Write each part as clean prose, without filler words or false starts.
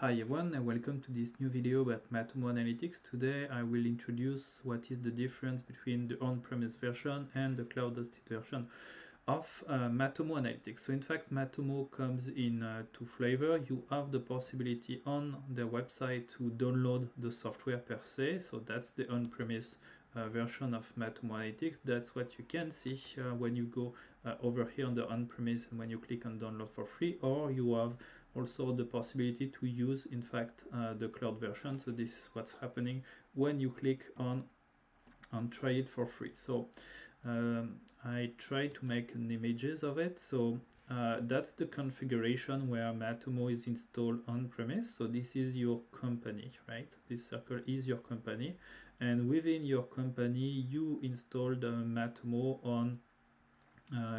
Hi everyone and welcome to this new video about Matomo Analytics. Today I will introduce what is the difference between the on-premise version and the cloud-hosted version of Matomo Analytics. So in fact Matomo comes in two flavors. You have the possibility on their website to download the software per se, so that's the on-premise version of Matomo Analytics. That's what you can see when you go over here on the on-premise and when you click on download for free, or you have also the possibility to use in fact the cloud version. So this is what's happening when you click on try it for free. So I try to make an images of it. So that's the configuration where Matomo is installed on premise. So this is your company, right? This circle is your company, and within your company you install the Matomo on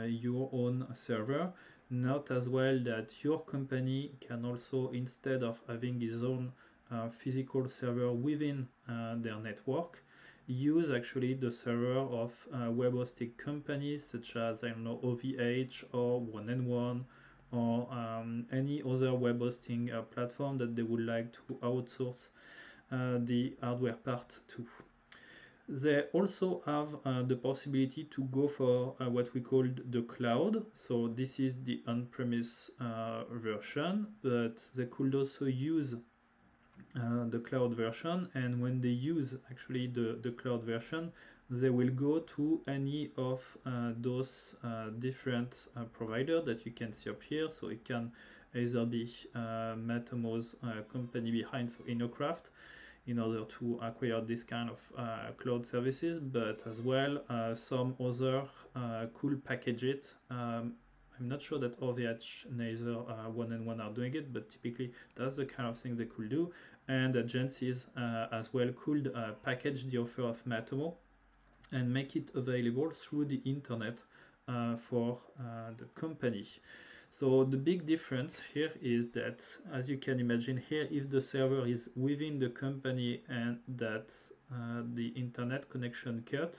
your own server. Note as well that your company can also, instead of having its own physical server within their network, use actually the server of web hosting companies such as, I don't know, OVH or 1&1 or any other web hosting platform that they would like to outsource the hardware part to. They also have the possibility to go for what we call the cloud. So this is the on-premise version, but they could also use the cloud version. And when they use actually the cloud version, they will go to any of those different providers that you can see up here. So it can either be Matomo's company behind, so InnoCraft, in order to acquire this kind of cloud services, but as well some other could package it. I'm not sure that OVH, neither 1&1 are doing it, but typically that's the kind of thing they could do. And agencies as well could package the offer of Matomo and make it available through the internet for the company. So the big difference here is that, as you can imagine here, if the server is within the company and that the internet connection cut,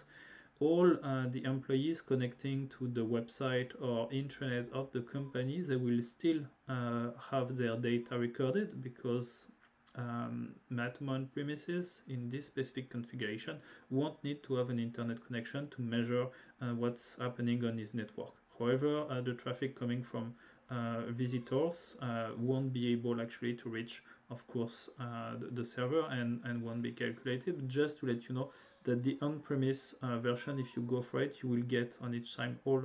all the employees connecting to the website or intranet of the company, they will still have their data recorded, because Matomo on premises in this specific configuration won't need to have an internet connection to measure what's happening on his network. However, the traffic coming from visitors won't be able actually to reach, of course, the server and won't be calculated. Just to let you know that the on-premise version, if you go for it, you will get on each time all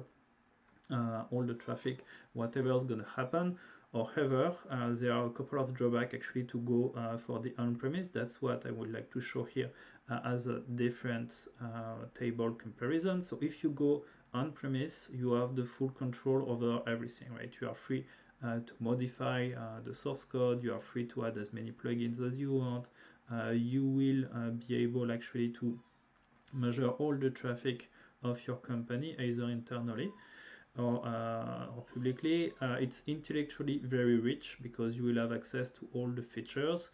the traffic, whatever is going to happen. However, there are a couple of drawbacks actually to go for the on-premise. That's what I would like to show here as a different table comparison. So if you go on-premise, you have the full control over everything, right? You are free to modify the source code. You are free to add as many plugins as you want. You will be able actually to measure all the traffic of your company, either internally or publicly. It's intellectually very rich because you will have access to all the features.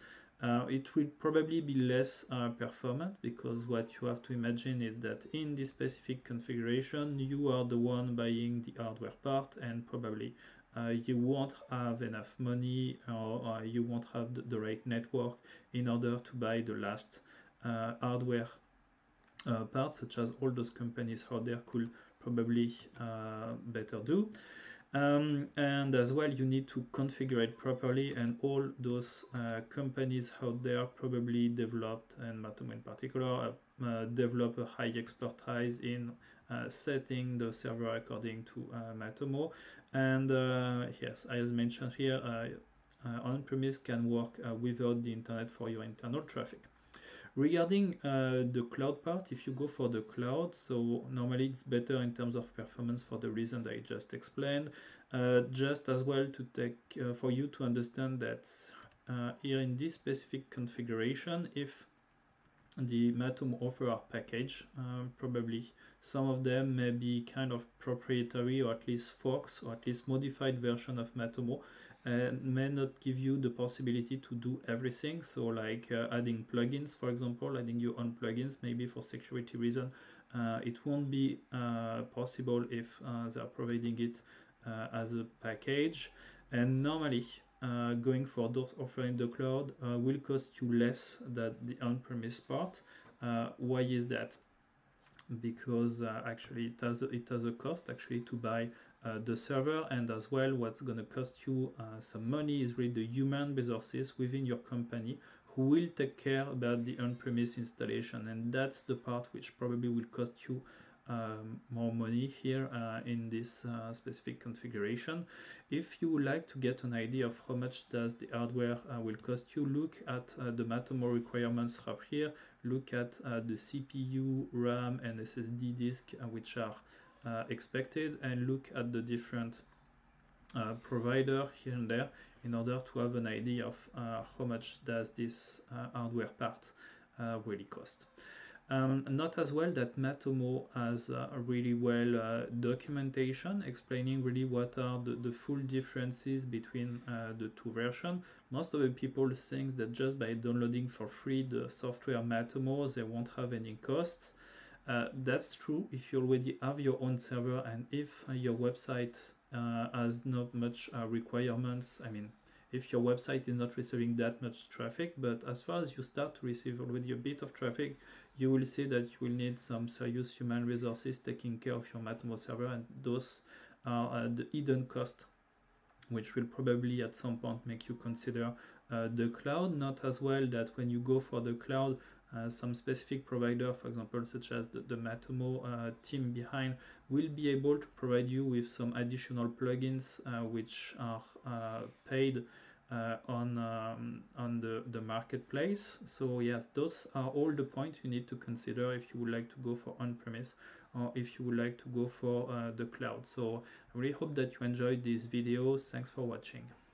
It will probably be less performant, because what you have to imagine is that in this specific configuration you are the one buying the hardware part, and probably you won't have enough money, or you won't have the right network in order to buy the last hardware parts, such as all those companies out there could probably better do. And as well, you need to configure it properly, and all those companies out there probably developed, and Matomo in particular, develop a high expertise in setting the server according to Matomo. And yes, as mentioned here, on-premise can work without the internet for your internal traffic. Regarding the cloud part, if you go for the cloud, so normally it's better in terms of performance for the reason that I just explained. Just as well to take for you to understand that here in this specific configuration, if the Matomo offer are packaged, probably some of them may be kind of proprietary, or at least forks, or at least modified version of Matomo, and may not give you the possibility to do everything. So like adding plugins, for example, adding your own plugins, maybe for security reason, it won't be possible if they are providing it as a package. And normally going for those offering the cloud will cost you less than the on-premise part. Why is that? Because actually it has a cost actually to buy the server, and as well what's going to cost you some money is really the human resources within your company who will take care about the on-premise installation, and that's the part which probably will cost you more money here in this specific configuration. If you would like to get an idea of how much does the hardware will cost you, look at the Matomo requirements up here. Look at the CPU, RAM, and SSD disk which are expected, and look at the different provider here and there in order to have an idea of how much does this hardware part really cost. Note as well that Matomo has a really well documentation explaining really what are the full differences between the two versions. Most of the people think that just by downloading for free the software Matomo they won't have any costs. That's true if you already have your own server and if your website has not much requirements. I mean, if your website is not receiving that much traffic, but as far as you start to receive already a bit of traffic, you will see that you will need some serious human resources taking care of your Matomo server, and those are the hidden costs which will probably at some point make you consider the cloud. Note as well that when you go for the cloud, some specific provider, for example, such as the Matomo team behind, will be able to provide you with some additional plugins which are paid on the marketplace. So yes, those are all the points you need to consider if you would like to go for on-premise or if you would like to go for the cloud. So I really hope that you enjoyed this video. Thanks for watching.